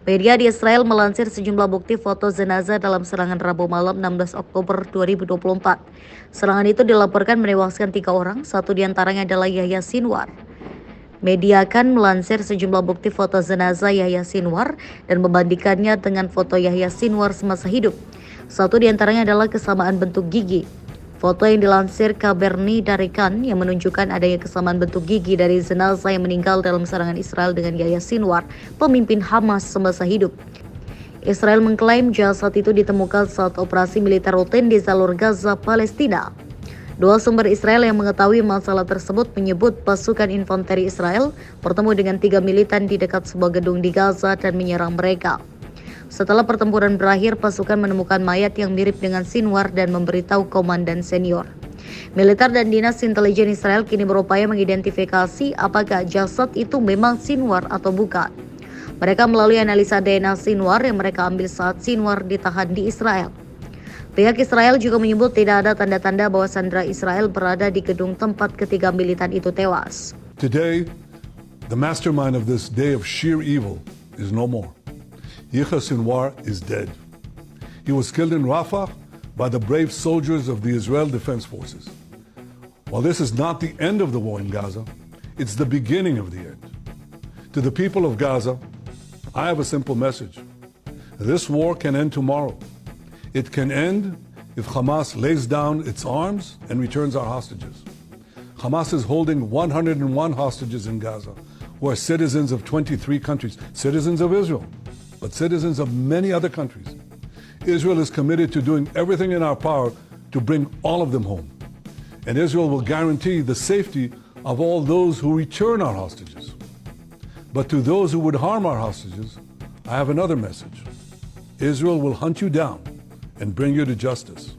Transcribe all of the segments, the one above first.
Media di Israel melansir sejumlah bukti foto jenazah dalam serangan Rabu malam 16 Oktober 2024. Serangan itu dilaporkan menewaskan 3 orang, satu diantaranya adalah Yahya Sinwar. Media kan melansir sejumlah bukti foto jenazah Yahya Sinwar dan membandingkannya dengan foto Yahya Sinwar semasa hidup. Satu diantaranya adalah kesamaan bentuk gigi. Foto yang dilansir Kaberni dari Kan yang menunjukkan adanya kesamaan bentuk gigi dari jenazah yang meninggal dalam serangan Israel dengan Yahya Sinwar, pemimpin Hamas semasa hidup. Israel mengklaim jasad itu ditemukan saat operasi militer rutin di jalur Gaza, Palestina. Dua sumber Israel yang mengetahui masalah tersebut menyebut pasukan infanteri Israel bertemu dengan 3 militan di dekat sebuah gedung di Gaza dan menyerang mereka. Setelah pertempuran berakhir, pasukan menemukan mayat yang mirip dengan Sinwar dan memberitahu komandan senior. Militer dan dinas intelijen Israel kini berupaya mengidentifikasi apakah jasad itu memang Sinwar atau bukan. Mereka melalui analisa DNA Sinwar yang mereka ambil saat Sinwar ditahan di Israel. Pihak Israel juga menyebut tidak ada tanda-tanda bahwa sandera Israel berada di gedung tempat ketiga militan itu tewas. Today, the mastermind of this day of sheer evil is no more. Yahya Sinwar is dead. He was killed in Rafah by the brave soldiers of the Israel Defense Forces. While this is not the end of the war in Gaza, it's the beginning of the end. To the people of Gaza, I have a simple message. This war can end tomorrow. It can end if Hamas lays down its arms and returns our hostages. Hamas is holding 101 hostages in Gaza who are citizens of 23 countries, citizens of Israel, but citizens of many other countries. Israel is committed to doing everything in our power to bring all of them home. And Israel will guarantee the safety of all those who return our hostages. But to those who would harm our hostages, I have another message. Israel will hunt you down and bring you to justice.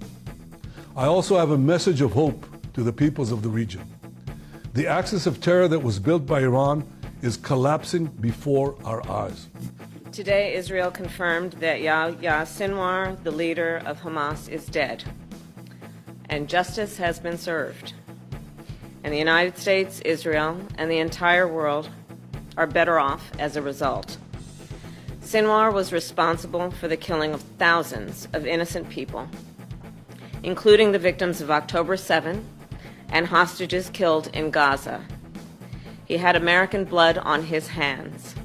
I also have a message of hope to the peoples of the region. The axis of terror that was built by Iran is collapsing before our eyes. Today, Israel confirmed that Yahya Sinwar, the leader of Hamas, is dead, and justice has been served. And the United States, Israel, and the entire world are better off as a result. Sinwar was responsible for the killing of thousands of innocent people, including the victims of October 7 and hostages killed in Gaza. He had American blood on his hands.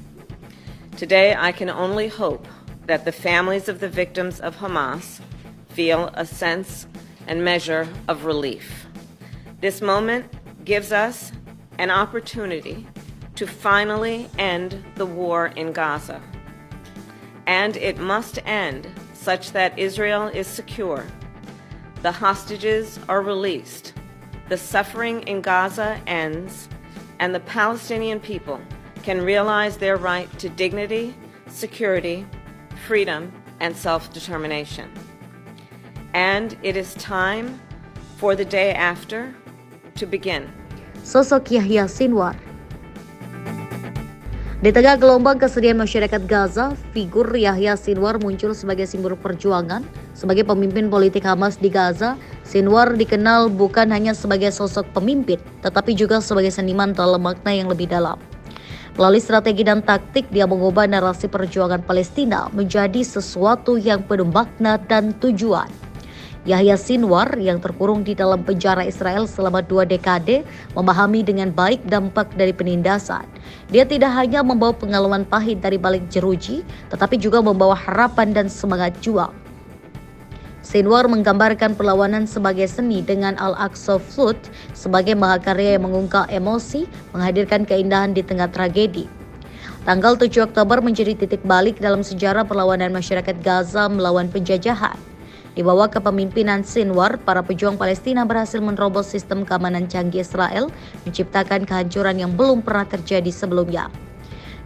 Today, I can only hope that the families of the victims of Hamas feel a sense and measure of relief. This moment gives us an opportunity to finally end the war in Gaza. And it must end such that Israel is secure, the hostages are released, the suffering in Gaza ends, and the Palestinian people can realize their right to dignity, security, freedom, and self-determination. And it is time for the day after to begin. Sosok Yahya Sinwar. Di tengah gelombang kesedihan masyarakat Gaza, figur Yahya Sinwar muncul sebagai simbol perjuangan. Sebagai pemimpin politik Hamas di Gaza, Sinwar dikenal bukan hanya sebagai sosok pemimpin, tetapi juga sebagai seniman dalam makna yang lebih dalam. Melalui strategi dan taktik, dia mengubah narasi perjuangan Palestina menjadi sesuatu yang penuh makna dan tujuan. Yahya Sinwar yang terkurung di dalam penjara Israel selama 2 dekade memahami dengan baik dampak dari penindasan. Dia tidak hanya membawa pengalaman pahit dari balik jeruji, tetapi juga membawa harapan dan semangat juang. Sinwar menggambarkan perlawanan sebagai seni dengan Al-Aqsa Flute sebagai mahakarya yang mengungkap emosi, menghadirkan keindahan di tengah tragedi. Tanggal 7 Oktober menjadi titik balik dalam sejarah perlawanan masyarakat Gaza melawan penjajahan. Di bawah kepemimpinan Sinwar, para pejuang Palestina berhasil menerobos sistem keamanan canggih Israel, menciptakan kehancuran yang belum pernah terjadi sebelumnya.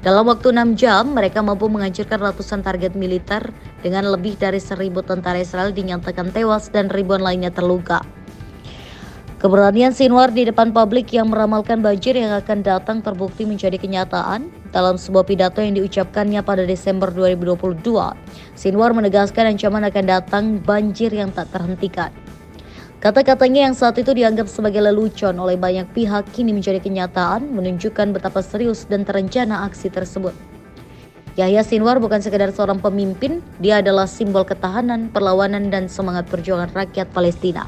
Dalam waktu 6 jam, mereka mampu menghancurkan ratusan target militer dengan lebih dari 1.000 tentara Israel dinyatakan tewas dan ribuan lainnya terluka. Keberanian Sinwar di depan publik yang meramalkan banjir yang akan datang terbukti menjadi kenyataan. Dalam sebuah pidato yang diucapkannya pada Desember 2022, Sinwar menegaskan ancaman akan datang banjir yang tak terhentikan. Kata-katanya yang saat itu dianggap sebagai lelucon oleh banyak pihak kini menjadi kenyataan, menunjukkan betapa serius dan terencana aksi tersebut. Yahya Sinwar bukan sekedar seorang pemimpin, dia adalah simbol ketahanan, perlawanan, dan semangat perjuangan rakyat Palestina.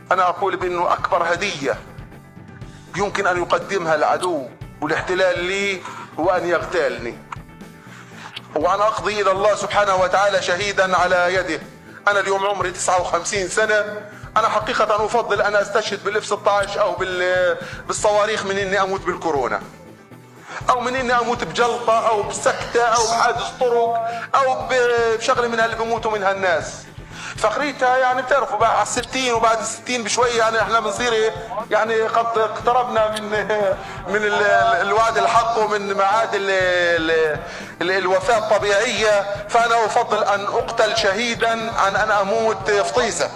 أنا أقول بأنه أكبر هدية يمكن أن يقدمها العدو والاحتلال لي هو أن يغتالني، وأنا أقضي إلى الله سبحانه وتعالى شهيدا على يده. أنا اليوم عمري 59 سنة. أنا حقيقة أفضل أن أستشهد بالF-16 أو بالصواريخ من إني أموت بالكورونا، أو من إني أموت بجلطة أو بسكتة أو بحادث طرق أو بشغلة من اللي بيموتوا منها الناس. فقريتها يعني بتعرفوا بقى على 60 وبعد 60 بشويه يعني احنا بنصير يعني قد اقتربنا من الوعد الحق ومن ميعاد الوفاه الطبيعيه. فانا افضل ان اقتل شهيدا عن ان اموت فطيسه.